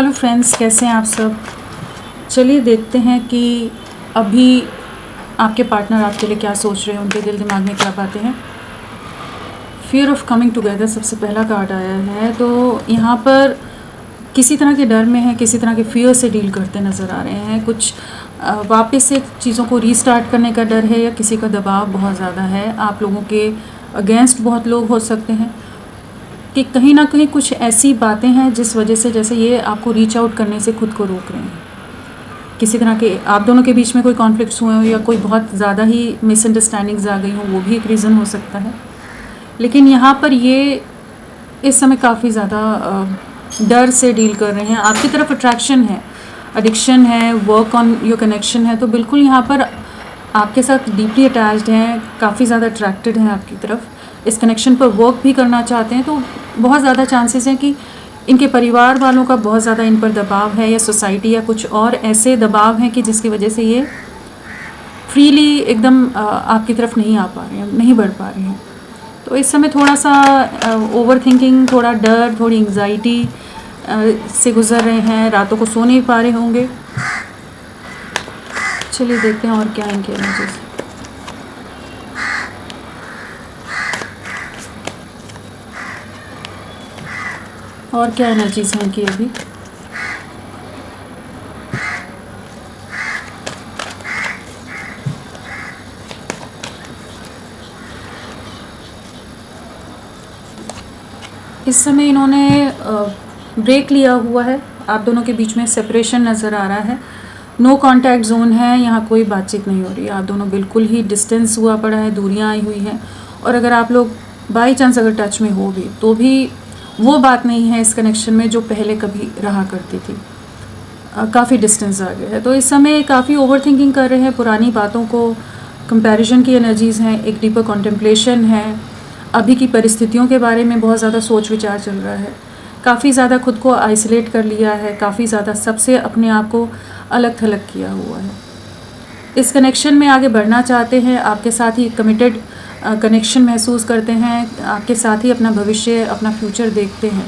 Hello friends, कैसे हैं आप सब। चलिए देखते हैं कि अभी आपके पार्टनर आपके लिए क्या सोच रहे हैं, उनके दिल दिमाग में क्या बातें हैं। फियर ऑफ कमिंग टुगेदर सबसे पहला कार्ड आया है, तो यहाँ पर किसी तरह के डर में है, किसी तरह के फियर से डील करते नज़र आ रहे हैं। कुछ वापस से चीज़ों को रीस्टार्ट करने का डर है, या किसी का दबाव बहुत ज़्यादा है। आप लोगों के अगेंस्ट बहुत लोग हो सकते हैं कि कहीं ना कहीं कुछ ऐसी बातें हैं जिस वजह से जैसे ये आपको रीच आउट करने से खुद को रोक रहे हैं। किसी तरह के आप दोनों के बीच में कोई कॉन्फ्लिक्ट्स हुए हो, या कोई बहुत ज़्यादा ही मिसअंडरस्टैंडिंग्स आ गई हो, वो भी एक रीज़न हो सकता है। लेकिन यहाँ पर ये इस समय काफ़ी ज़्यादा डर से डील कर रहे हैं। आपकी तरफ अट्रैक्शन है, एडिक्शन है, वर्क ऑन योर कनेक्शन है, तो बिल्कुल यहाँ पर आपके साथ डीपली अटैच्ड हैं, काफ़ी ज़्यादा अट्रैक्टेड हैं आपकी तरफ। इस कनेक्शन पर वर्क भी करना चाहते हैं, तो बहुत ज़्यादा चांसेस हैं कि इनके परिवार वालों का बहुत ज़्यादा इन पर दबाव है, या सोसाइटी या कुछ और ऐसे दबाव हैं कि जिसकी वजह से ये फ्रीली एकदम आपकी तरफ नहीं आ पा रहे हैं, नहीं बढ़ पा रहे हैं। तो इस समय थोड़ा सा ओवर थिंकिंग, थोड़ा डर, थोड़ी एंग्जाइटी से गुज़र रहे हैं, रातों को सो नहीं पा रहे होंगे। चलिए देखते हैं और क्या है इनके एनर्जीज। और क्या एनर्जीज हैं इनकी अभी। इस समय इन्होंने ब्रेक लिया हुआ है, आप दोनों के बीच में सेपरेशन नज़र आ रहा है। नो कांटेक्ट जोन है, यहाँ कोई बातचीत नहीं हो रही है। आप दोनों बिल्कुल ही डिस्टेंस हुआ पड़ा है, दूरियाँ आई हुई हैं। और अगर आप लोग बाई चांस अगर टच में हो भी, तो भी वो बात नहीं है इस कनेक्शन में जो पहले कभी रहा करती थी। काफ़ी डिस्टेंस आ गया है। तो इस समय काफ़ी ओवर थिंकिंग कर रहे हैं पुरानी बातों को। कंपैरिजन की एनर्जीज़ हैं, एक डीपर कॉन्टेम्पलेशन है, अभी की परिस्थितियों के बारे में बहुत ज़्यादा सोच विचार चल रहा है। काफ़ी ज़्यादा खुद को आइसोलेट कर लिया है, काफ़ी ज़्यादा सबसे अपने आप को अलग थलग किया हुआ है। इस कनेक्शन में आगे बढ़ना चाहते हैं, आपके साथ ही कमिटेड कनेक्शन महसूस करते हैं, आपके साथ ही अपना भविष्य, अपना फ्यूचर देखते हैं।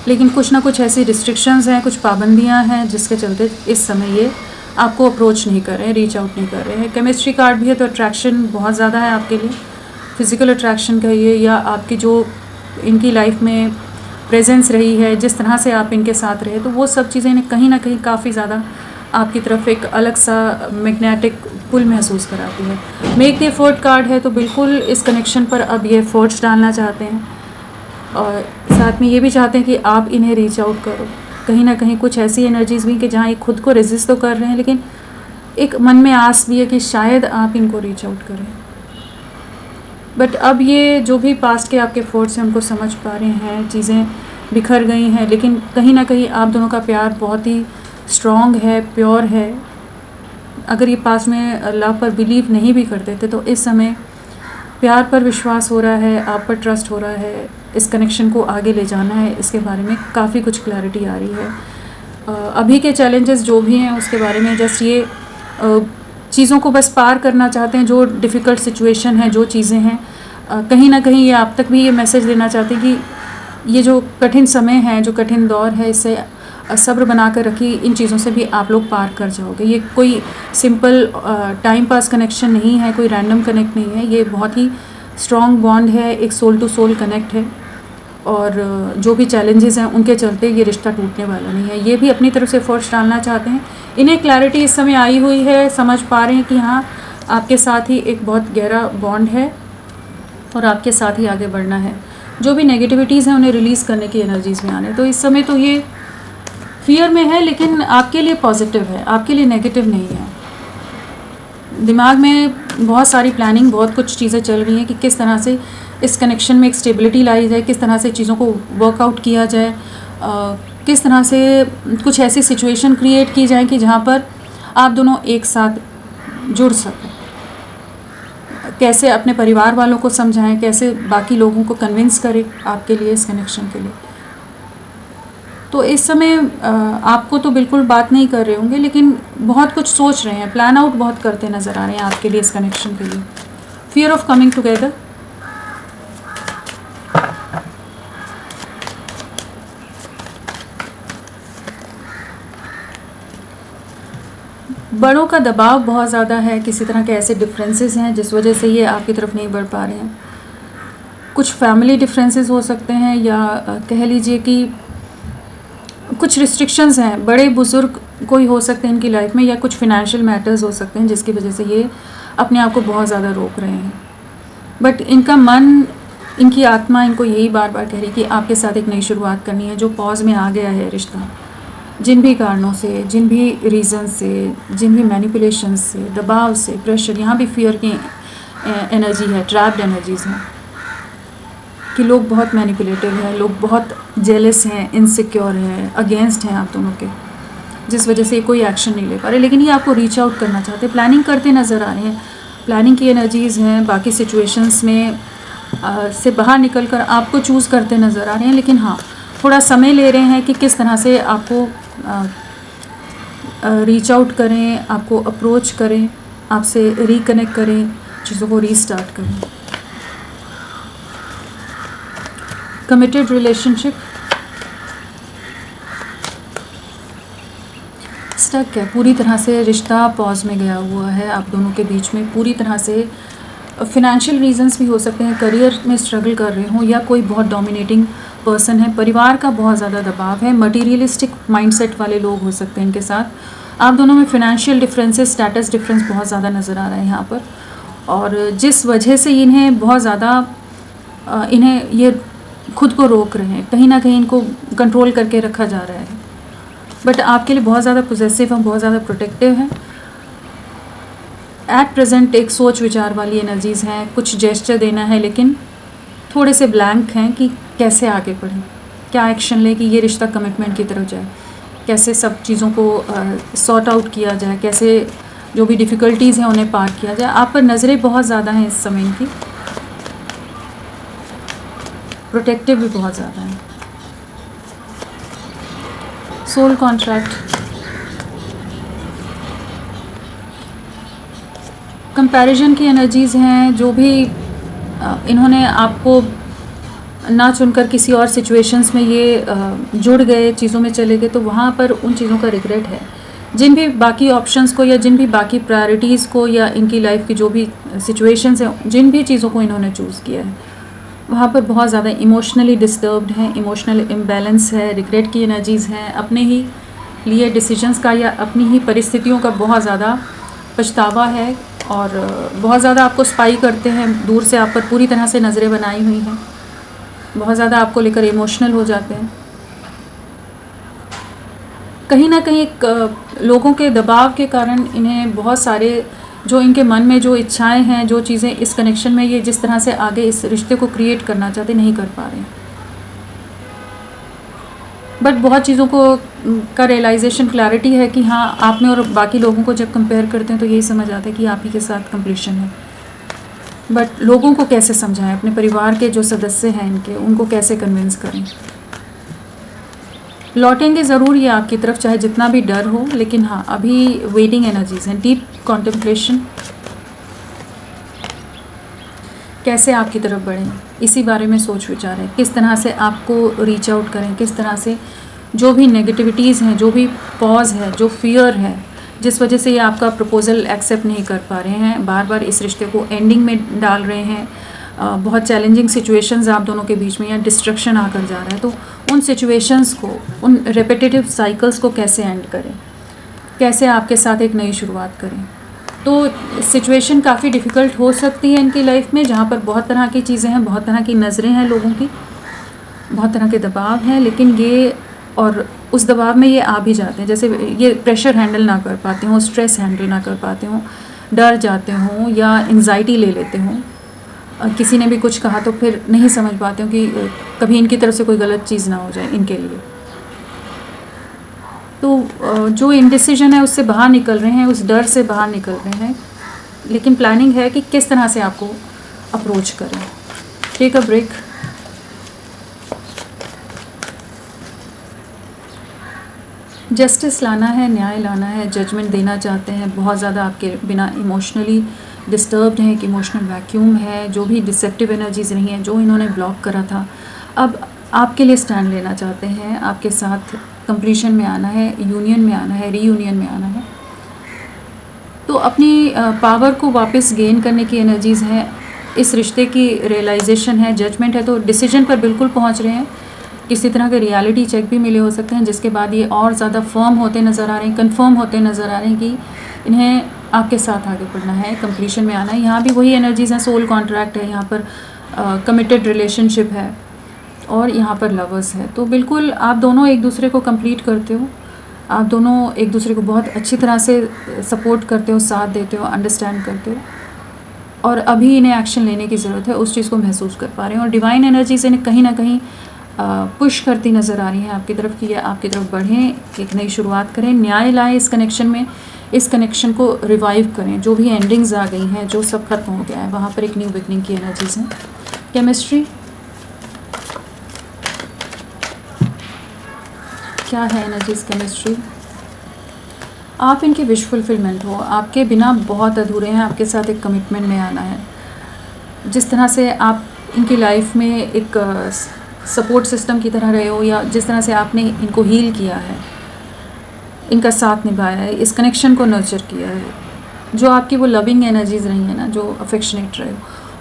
लेकिन कुछ ना कुछ ऐसी रिस्ट्रिक्शंस हैं, कुछ पाबंदियां हैं, जिसके चलते इस समय ये आपको अप्रोच नहीं कर रहे हैं, रीच आउट नहीं कर रहे हैं। केमिस्ट्री कार्ड भी है, तो अट्रैक्शन बहुत ज़्यादा है आपके लिए। फिज़िकल अट्रैक्शन कहिए, या आपकी जो इनकी लाइफ में प्रेजेंस रही है, जिस तरह से आप इनके साथ रहे, तो वो सब चीज़ें इन्हें कहीं ना कहीं काफ़ी ज़्यादा आपकी तरफ एक अलग सा मैग्नेटिक पुल महसूस कराती है। मेक द एफर्ट कार्ड है, तो बिल्कुल इस कनेक्शन पर अब ये एफर्ट्स डालना चाहते हैं, और साथ में ये भी चाहते हैं कि आप इन्हें रीच आउट करो। कहीं ना कहीं कुछ ऐसी एनर्जीज़ भी कि जहाँ ये खुद को रेजिस्ट तो कर रहे हैं, लेकिन एक मन में आस भी है कि शायद आप इनको रीच आउट करें। बट अब ये जो भी पास्ट के आपके फोर्स हैं, उनको समझ पा रहे हैं, चीज़ें बिखर गई हैं, लेकिन कहीं ना कहीं आप दोनों का प्यार बहुत ही स्ट्रॉन्ग है, प्योर है। अगर ये पास में लव पर बिलीव नहीं भी करते थे, तो इस समय प्यार पर विश्वास हो रहा है, आप पर ट्रस्ट हो रहा है। इस कनेक्शन को आगे ले जाना है, इसके बारे में काफ़ी कुछ क्लैरिटी आ रही है। अभी के चैलेंजेस जो भी हैं उसके बारे में जस्ट ये चीज़ों को बस पार करना चाहते हैं, जो डिफ़िकल्ट सिचुएशन है, जो चीज़ें हैं, कहीं ना कहीं ये आप तक भी ये मैसेज देना चाहते हैं कि ये जो कठिन समय है, जो कठिन दौर है, इससे सब्र बना कर रखिए। इन चीज़ों से भी आप लोग पार कर जाओगे। ये कोई सिंपल टाइम पास कनेक्शन नहीं है, कोई रैंडम कनेक्ट नहीं है। ये बहुत ही स्ट्रॉन्ग बॉन्ड है, एक सोल टू सोल कनेक्ट है, और जो भी चैलेंजेस हैं उनके चलते ये रिश्ता टूटने वाला नहीं है। ये भी अपनी तरफ से एफर्ट्स डालना चाहते हैं। इन्हें क्लैरिटी इस समय आई हुई है, समझ पा रहे हैं कि हाँ, आपके साथ ही एक बहुत गहरा बॉन्ड है और आपके साथ ही आगे बढ़ना है। जो भी नेगेटिविटीज़ हैं उन्हें रिलीज़ करने की एनर्जीज़ में आने। तो इस समय तो ये फियर में है, लेकिन आपके लिए पॉजिटिव है, आपके लिए नेगेटिव नहीं है। दिमाग में बहुत सारी प्लानिंग, बहुत कुछ चीज़ें चल रही हैं कि किस तरह से इस कनेक्शन में एक स्टेबिलिटी लाई जाए, किस तरह से चीज़ों को वर्कआउट किया जाए, किस तरह से कुछ ऐसी सिचुएशन क्रिएट की जाए कि जहाँ पर आप दोनों एक साथ जुड़ सकें। कैसे अपने परिवार वालों को समझाएं, कैसे बाकी लोगों को कन्विंस करें आपके लिए, इस कनेक्शन के लिए। तो इस समय आपको तो बिल्कुल बात नहीं कर रहे होंगे, लेकिन बहुत कुछ सोच रहे हैं, प्लान आउट बहुत करते नज़र आ रहे हैं आपके लिए, इस कनेक्शन के लिए। फियर ऑफ कमिंग टुगेदर, बड़ों का दबाव बहुत ज़्यादा है, किसी तरह के ऐसे डिफरेंसेस हैं जिस वजह से ये आपकी तरफ नहीं बढ़ पा रहे हैं। कुछ फैमिली डिफरेंसेस हो सकते हैं, या कह लीजिए कि कुछ रिस्ट्रिक्शंस हैं, बड़े बुज़ुर्ग कोई हो सकते हैं इनकी लाइफ में, या कुछ फिनेंशियल मैटर्स हो सकते हैं जिसकी वजह से ये अपने आप को बहुत ज़्यादा रोक रहे हैं। बट इनका मन, इनकी आत्मा इनको यही बार बार कह रही है कि आपके साथ एक नई शुरुआत करनी है। जो पॉज में आ गया है रिश्ता, जिन भी कारणों से, जिन भी रीज़न से, जिन भी मैनिपुलेशन से, दबाव से, प्रेशर, यहाँ भी फियर की एनर्जी है, ट्रैप्ड एनर्जीज़ हैं कि लोग बहुत मैनिपुलेटिव हैं, लोग बहुत जेलस हैं, इनसिक्योर हैं, अगेंस्ट हैं आप दोनों के, जिस वजह से कोई एक्शन नहीं ले पा रहे। लेकिन ये आपको रीच आउट करना चाहते हैं, प्लानिंग करते नज़र आ रहे हैं। प्लानिंग की एनर्जीज़ हैं, बाकी सिचुएशंस में से बाहर निकल कर आपको चूज़ करते नज़र आ रहे हैं। लेकिन हाँ, थोड़ा समय ले रहे हैं कि किस तरह से आपको रीच आउट करें, आपको अप्रोच करें, आपसे रिकनेक्ट करें, चीज़ों को रीस्टार्ट करें। कमिटेड रिलेशनशिप स्टक है, पूरी तरह से रिश्ता पॉज में गया हुआ है आप दोनों के बीच में। पूरी तरह से फिनेंशियल रीजंस भी हो सकते हैं, करियर में स्ट्रगल कर रहे हों, या कोई बहुत डोमिनेटिंग पर्सन है, परिवार का बहुत ज़्यादा दबाव है, मटीरियलिस्टिक माइंडसेट वाले लोग हो सकते हैं इनके साथ। आप दोनों में फिनेंशियल डिफरेंसेस, स्टेटस डिफरेंस बहुत ज़्यादा नज़र आ रहा है यहाँ पर, और जिस वजह से इन्हें बहुत ज़्यादा इन्हें ये खुद को रोक रहे हैं, कहीं ना कहीं इनको कंट्रोल करके रखा जा रहा है। बट आपके लिए बहुत ज़्यादा पोजेसिव हैं, बहुत ज़्यादा प्रोटेक्टिव हैं। एट प्रेजेंट एक सोच विचार वाली एनर्जीज़ हैं, कुछ जेस्चर देना है, लेकिन थोड़े से ब्लैंक हैं कि कैसे आगे बढ़ें, क्या एक्शन लें कि ये रिश्ता कमिटमेंट की तरफ जाए, कैसे सब चीज़ों को सॉर्ट आउट किया जाए, कैसे जो भी डिफ़िकल्टीज़ हैं उन्हें पार किया जाए। आप पर नज़रें बहुत ज़्यादा हैं इस समय की, प्रोटेक्टिव भी बहुत ज़्यादा है। सोल कॉन्ट्रैक्ट, कंपैरिजन की एनर्जीज़ हैं, जो भी इन्होंने आपको ना चुनकर किसी और सिचुएशंस में ये जुड़ गए, चीज़ों में चले गए, तो वहाँ पर उन चीज़ों का रिग्रेट है। जिन भी बाकी ऑप्शंस को, या जिन भी बाकी प्रायोरिटीज़ को, या इनकी लाइफ की जो भी सिचुएशंस हैं, जिन भी चीज़ों को इन्होंने चूज़ किया है, वहाँ पर बहुत ज़्यादा इमोशनली डिस्टर्ब्ड हैं, इमोशनल इम्बैलेंस है, रिग्रेट की एनर्जीज़ हैं, अपने ही लिए डिसीजंस का या अपनी ही परिस्थितियों का बहुत ज़्यादा पछतावा है, और बहुत ज़्यादा आपको स्पाई करते हैं, दूर से आप पर पूरी तरह से नज़रें बनाई हुई हैं, बहुत ज़्यादा आपको लेकर इमोशनल हो जाते हैं। कहीं ना कहीं लोगों के दबाव के कारण इन्हें बहुत सारे जो इनके मन में जो इच्छाएं हैं, जो चीज़ें इस कनेक्शन में ये जिस तरह से आगे इस रिश्ते को क्रिएट करना चाहते, नहीं कर पा रहे हैं। बट बहुत चीज़ों को का रियलाइजेशन, क्लैरिटी है कि हाँ, आप में और बाकी लोगों को जब कंपेयर करते हैं तो यही समझ आता है कि आप ही के साथ कंप्लीशन है। बट लोगों को कैसे समझाएं, अपने परिवार के जो सदस्य हैं इनके, उनको कैसे कन्विंस करें। लौटेंगे ज़रूर ये आपकी तरफ, चाहे जितना भी डर हो, लेकिन हाँ, अभी वेटिंग एनर्जीज़ हैं, डीप कॉन्टेम्पलेशन, कैसे आपकी तरफ बढ़ें, इसी बारे में सोच विचार है। किस तरह से आपको रीच आउट करें, किस तरह से जो भी नेगेटिविटीज़ हैं, जो भी पॉज है, जो फियर है, जिस वजह से ये आपका प्रपोज़ल एक्सेप्ट नहीं कर पा रहे हैं, बार बार इस रिश्ते को एंडिंग में डाल रहे हैं, बहुत चैलेंजिंग सिचुएशंस आप दोनों के बीच में, या डिस्ट्रक्शन आकर जा रहा है, तो उन सिचुएशंस को, उन रेपिटेटिव साइकिल्स को कैसे एंड करें, कैसे आपके साथ एक नई शुरुआत करें। तो सिचुएशन काफ़ी डिफ़िकल्ट हो सकती है इनकी लाइफ में, जहाँ पर बहुत तरह की चीज़ें हैं, बहुत तरह की नज़रें हैं लोगों की, बहुत तरह के दबाव हैं, लेकिन ये और उस दबाव में ये आ भी जाते हैं, जैसे ये प्रेशर हैंडल ना कर पाते हों, स्ट्रेस हैंडल ना कर पाते हों, डर जाते हों, या एंजाइटी ले लेते हों, किसी ने भी कुछ कहा तो फिर नहीं समझ पाते हो कि कभी इनकी तरफ से कोई गलत चीज़ ना हो जाए इनके लिए। तो जो इंडिसीजन है उससे बाहर निकल रहे हैं, उस डर से बाहर निकल रहे हैं, लेकिन प्लानिंग है कि किस तरह से आपको अप्रोच करें। टेक अ ब्रेक, जस्टिस लाना है, न्याय लाना है, जजमेंट देना चाहते हैं, बहुत ज़्यादा आपके बिना इमोशनली डिस्टर्ब्ड हैं, एक इमोशनल वैक्यूम है, जो भी डिसेप्टिव एनर्जीज रही हैं, जो इन्होंने ब्लॉक करा था, अब आपके लिए स्टैंड लेना चाहते हैं, आपके साथ कंप्लीशन में आना है, यूनियन में आना है, रीयूनियन में आना है। अपनी पावर को वापस गेन करने की एनर्जीज़ हैं, इस रिश्ते की रियलाइजेशन है, जजमेंट है, तो डिसीजन पर बिल्कुल पहुंच रहे हैं। किसी तरह के रियलिटी चेक भी मिले हो सकते हैं, जिसके बाद ये और ज़्यादा फर्म होते नज़र आ रहे हैं, कंफर्म होते नज़र आ रहे हैं कि इन्हें आपके साथ आगे बढ़ना है, कंप्लीशन में आना है। यहाँ भी वही एनर्जीज़ हैं, सोल कॉन्ट्रैक्ट है, यहाँ पर कमिटेड रिलेशनशिप है और यहाँ पर लवर्स है। तो बिल्कुल आप दोनों एक दूसरे को कंप्लीट करते हो, आप दोनों एक दूसरे को बहुत अच्छी तरह से सपोर्ट करते हो, साथ देते हो, अंडरस्टैंड करते हो, और अभी इन्हें एक्शन लेने की ज़रूरत है, उस चीज़ को महसूस कर पा रहे हैं। और डिवाइन एनर्जीज इन्हें कहीं ना कहीं पुश करती नज़र आ रही हैं आपकी तरफ कि आपकी तरफ बढ़ें, एक नई शुरुआत करें, न्याय लाएं इस कनेक्शन में, इस कनेक्शन को रिवाइव करें। जो भी एंडिंग्स आ गई हैं, जो सब खत्म हो गया है, वहाँ पर एक न्यू बिगनिंग की एनर्जीज हैं। केमिस्ट्री क्या है? एनर्जीज केमिस्ट्री, आप इनकी विश फुलफिलमेंट हो, आपके बिना बहुत अधूरे हैं, आपके साथ एक कमिटमेंट में आना है। जिस तरह से आप इनकी लाइफ में एक सपोर्ट सिस्टम की तरह रहे हो, या जिस तरह से आपने इनको हील किया है, इनका साथ निभाया है, इस कनेक्शन को नर्चर किया है, जो आपकी वो लविंग एनर्जीज़ रही हैं ना, जो अफेक्शनेट रहे हो,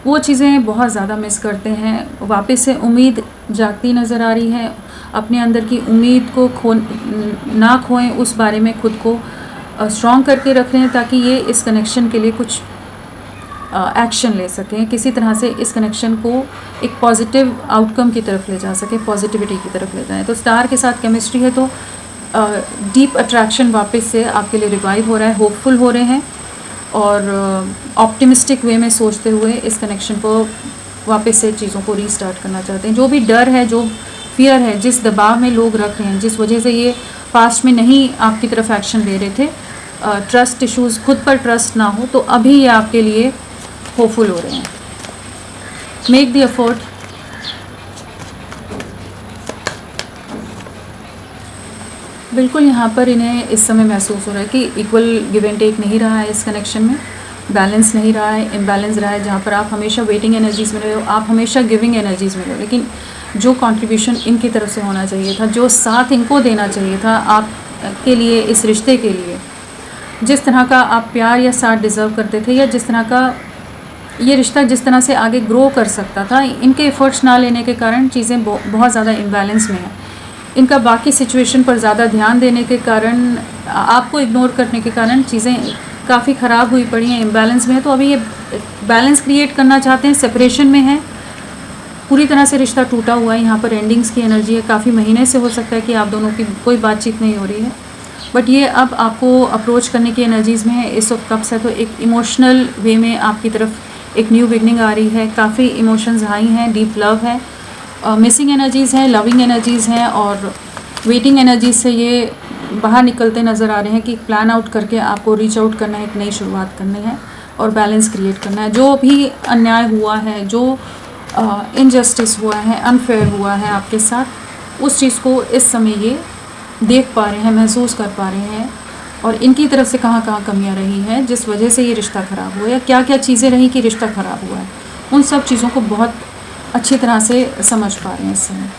वो चीज़ें बहुत ज़्यादा मिस करते हैं। वापस से उम्मीद जागती नज़र आ रही है, अपने अंदर की उम्मीद को ना खोएं, उस बारे में खुद को स्ट्रॉन्ग करके रख रहे हैं, ताकि ये इस कनेक्शन के लिए कुछ एक्शन ले सकें, किसी तरह से इस कनेक्शन को एक पॉजिटिव आउटकम की तरफ ले जा सकें, पॉजिटिविटी की तरफ ले जाएं। तो स्टार के साथ केमिस्ट्री है, तो डीप अट्रैक्शन वापस से आपके लिए रिवाइव हो रहा है, होपफुल हो रहे हैं, और ऑप्टिमिस्टिक वे में सोचते हुए इस कनेक्शन को वापस से चीज़ों को रीस्टार्ट करना चाहते हैं। जो भी डर है, जो फियर है, जिस दबाव में लोग रख रहे हैं, जिस वजह से ये पास्ट में नहीं आपकी तरफ एक्शन ले रहे थे, ट्रस्ट इश्यूज़, खुद पर ट्रस्ट ना हो, तो अभी ये आपके लिए होपफुल हो रहे हैं। मेक द एफर्ट, बिल्कुल यहाँ पर इन्हें इस समय महसूस हो रहा है कि इक्वल गिव एंड टेक नहीं रहा है, इस कनेक्शन में बैलेंस नहीं रहा है, इम्बैलेंस रहा है। जहाँ पर आप हमेशा वेटिंग एनर्जीज़ में रहे हो, आप हमेशा गिविंग एनर्जीज़ में रहे हो, लेकिन जो कंट्रीब्यूशन इनकी तरफ से होना चाहिए था, जो साथ इनको देना चाहिए था आपके लिए, इस रिश्ते के लिए, जिस तरह का आप प्यार या साथ डिज़र्व करते थे, या जिस तरह का ये रिश्ता जिस तरह से आगे ग्रो कर सकता था, इनके एफर्ट्स ना लेने के कारण चीज़ें बहुत ज़्यादा इम्बैलेंस में हैं। इनका बाकी सिचुएशन पर ज़्यादा ध्यान देने के कारण, आपको इग्नोर करने के कारण चीज़ें काफ़ी ख़राब हुई पड़ी हैं, इम्बैलेंस में है। तो अभी ये बैलेंस क्रिएट करना चाहते हैं, सेपरेशन में है, पूरी तरह से रिश्ता टूटा हुआ है। यहाँ पर एंडिंग्स की एनर्जी है, काफ़ी महीने से हो सकता है कि आप दोनों की कोई बातचीत नहीं हो रही है, बट ये अब आपको अप्रोच करने की एनर्जीज़ में है। इस वक्त कब से तो एक इमोशनल वे में आपकी तरफ एक न्यू बिगनिंग आ रही है, काफ़ी इमोशंस हाई हैं, डीप लव है, मिसिंग एनर्जीज़ हैं, लविंग एनर्जीज़ हैं, और वेटिंग एनर्जीज से ये बाहर निकलते नज़र आ रहे हैं कि प्लान आउट करके आपको रीच आउट करना है, एक नई शुरुआत करनी है और बैलेंस क्रिएट करना है। जो भी अन्याय हुआ है, जो इनजस्टिस हुआ है, अनफेयर हुआ है आपके साथ, उस चीज़ को इस समय ये देख पा रहे हैं, महसूस कर पा रहे हैं, और इनकी तरफ से कहाँ कहाँ कमियाँ रही हैं जिस वजह से ये रिश्ता ख़राब हुआ, या क्या क्या चीज़ें रहीं कि रिश्ता ख़राब हुआ है, उन सब चीज़ों को बहुत अच्छी तरह से समझ पा रहे हैं इस समय।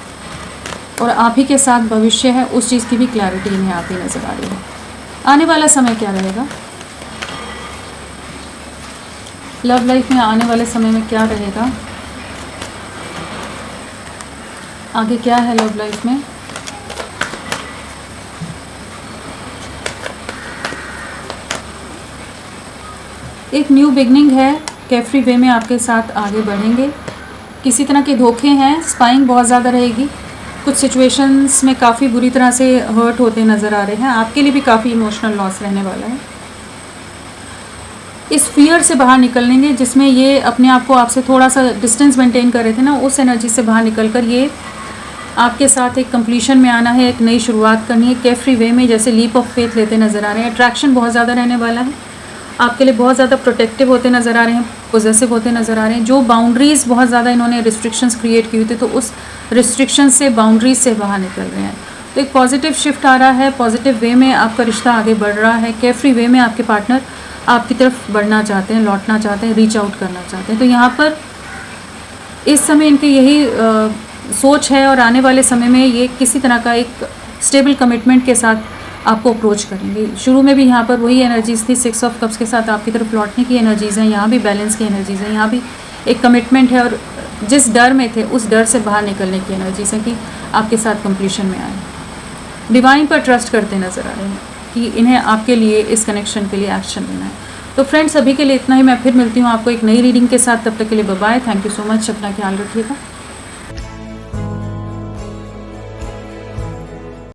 और आप ही के साथ भविष्य है, उस चीज़ की भी क्लैरिटी इन्हें आप ही नज़र आ रही है। आने वाला समय क्या रहेगा, लव लाइफ में आने वाले समय में क्या रहेगा, आगे क्या है लव लाइफ में। एक न्यू बिगनिंग है, केयरफ्री वे में आपके साथ आगे बढ़ेंगे। किसी तरह के धोखे हैं, स्पाइंग बहुत ज़्यादा रहेगी, कुछ सिचुएशंस में काफ़ी बुरी तरह से हर्ट होते नज़र आ रहे हैं, आपके लिए भी काफ़ी इमोशनल लॉस रहने वाला है। इस फियर से बाहर निकलेंगे जिसमें ये अपने आप को आपसे थोड़ा सा डिस्टेंस मेंटेन कर रहे थे ना, उस एनर्जी से बाहर निकलकर ये आपके साथ एक कंप्लीशन में आना है, एक नई शुरुआत करनी है, केयरफ्री वे में जैसे लीप ऑफ फेथ लेते नज़र आ रहे हैं। अट्रैक्शन बहुत ज़्यादा रहने वाला है, आपके लिए बहुत ज़्यादा प्रोटेक्टिव होते नज़र आ रहे हैं, पोजेसिव होते नज़र आ रहे हैं। जो बाउंड्रीज़ बहुत ज़्यादा इन्होंने रिस्ट्रिक्शंस क्रिएट की हुई थी, तो उस रिस्ट्रिक्शन से, बाउंड्रीज से बाहर निकल रहे हैं। तो एक पॉजिटिव शिफ्ट आ रहा है, पॉजिटिव वे में आपका रिश्ता आगे बढ़ रहा है, केयरफ्री वे में आपके पार्टनर आपकी तरफ बढ़ना चाहते हैं, लौटना चाहते हैं, रीच आउट करना चाहते हैं। तो यहाँ पर इस समय इनकी यही सोच है, और आने वाले समय में ये किसी तरह का एक स्टेबल कमिटमेंट के साथ आपको अप्रोच करेंगे। शुरू में भी यहाँ पर वही एनर्जीज़ थी, 6 ऑफ कप्स के साथ आपकी तरफ लौटने की एनर्जीज़ हैं, यहाँ भी बैलेंस की एनर्जीज़ हैं, यहाँ भी एक कमिटमेंट है और जिस डर में थे उस डर से बाहर निकलने की एनर्जीज़ हैं कि आपके साथ कंप्लीशन में आए। डिवाइन पर ट्रस्ट करते नज़र आ रहे हैं कि इन्हें आपके लिए इस कनेक्शन के लिए एक्शन लेना है। तो फ्रेंड्स, अभी के लिए इतना ही। मैं फिर मिलती हूँ आपको एक नई रीडिंग के साथ, तब तक के लिए bye bye. Thank you so much, अपना ख्याल रखिएगा।